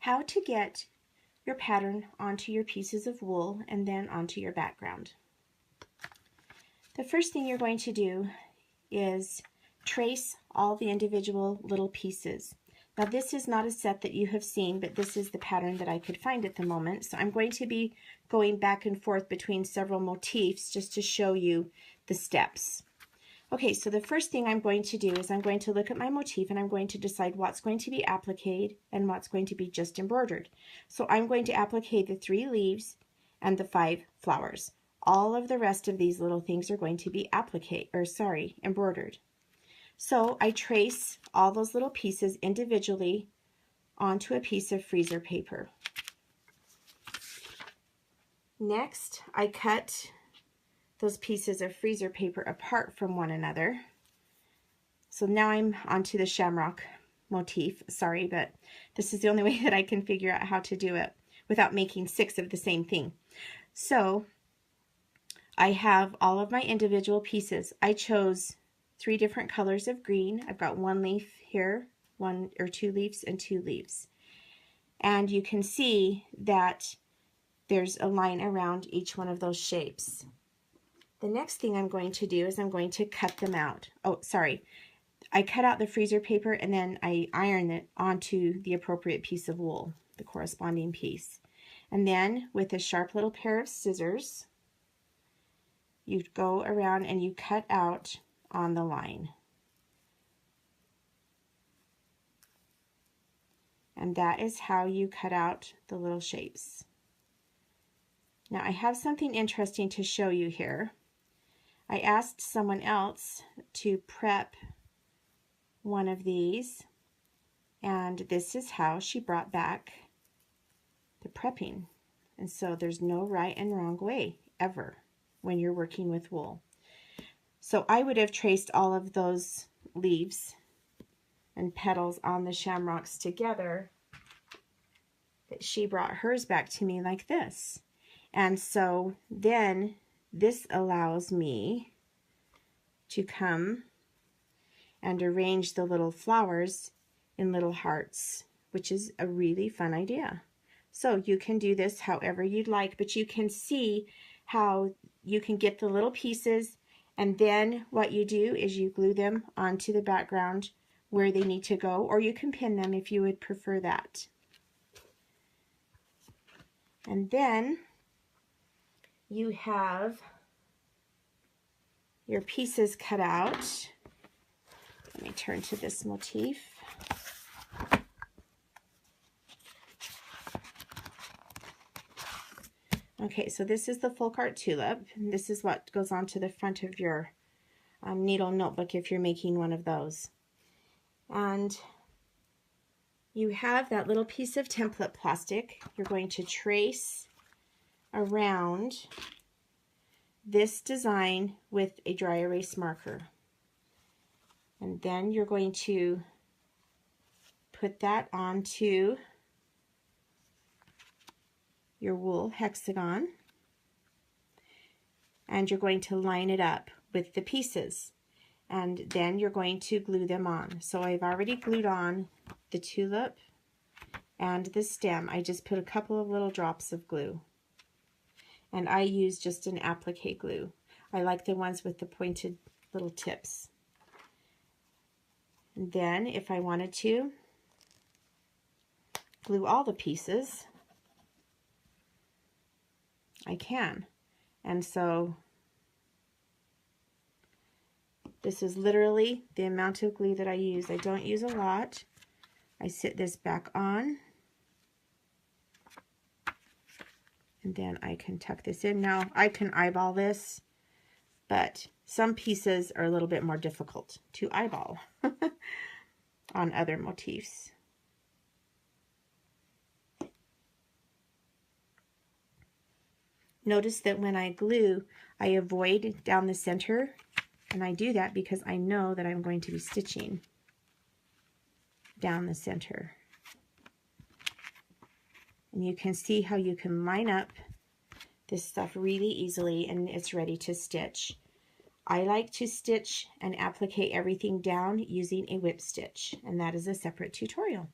how to get your pattern onto your pieces of wool and then onto your background. The first thing you're going to do is trace all the individual little pieces. Now this is not a set that you have seen, but this is the pattern that I could find at the moment. So I'm going to be going back and forth between several motifs just to show you the steps. Okay, so the first thing I'm going to do is I'm going to look at my motif and I'm going to decide what's going to be appliqued and what's going to be just embroidered. So I'm going to applique the 3 leaves and the 5 flowers. All of the rest of these little things are going to be embroidered. So I trace all those little pieces individually onto a piece of freezer paper. Next, I cut those pieces of freezer paper apart from one another. So now I'm onto the shamrock motif. Sorry, but this is the only way that I can figure out how to do it without making 6 of the same thing. So I have all of my individual pieces. I chose 3 different colors of green. I've got 1 leaf here, 1 or 2 leaves and 2 leaves. And you can see that there's a line around each one of those shapes. The next thing I'm going to do is I'm going to cut them out. Oh, sorry. I cut out the freezer paper and then I iron it onto the appropriate piece of wool, the corresponding piece. And then with a sharp little pair of scissors, you go around and you cut out on the line. And that is how you cut out the little shapes. Now I have something interesting to show you here. I asked someone else to prep one of these, and this is how she brought back the prepping. And so there's no right and wrong way ever when you're working with wool. So I would have traced all of those leaves and petals on the shamrocks together, but she brought hers back to me like this. And so then this allows me to come and arrange the little flowers in little hearts, which is a really fun idea. So you can do this however you'd like, but you can see how you can get the little pieces, and then what you do is you glue them onto the background where they need to go, or you can pin them if you would prefer that. And then you have your pieces cut out. Let me turn to this motif. Okay, so this is the folk art tulip. And this is what goes onto the front of your needle notebook if you're making one of those. And you have that little piece of template plastic. You're going to trace around this design with a dry erase marker. And then you're going to put that onto your wool hexagon, and you're going to line it up with the pieces, and then you're going to glue them on. So I've already glued on the tulip and the stem. I just put a couple of little drops of glue, and I use just an applique glue. I like the ones with the pointed little tips. And then if I wanted to glue all the pieces, I can. And so this is literally the amount of glue that I use. I don't use a lot. I sit this back on, and then I can tuck this in. Now I can eyeball this, but some pieces are a little bit more difficult to eyeball on other motifs. Notice that when I glue, I avoid down the center, and I do that because I know that I'm going to be stitching down the center. And you can see how you can line up this stuff really easily, and it's ready to stitch. I like to stitch and applique everything down using a whip stitch, and that is a separate tutorial.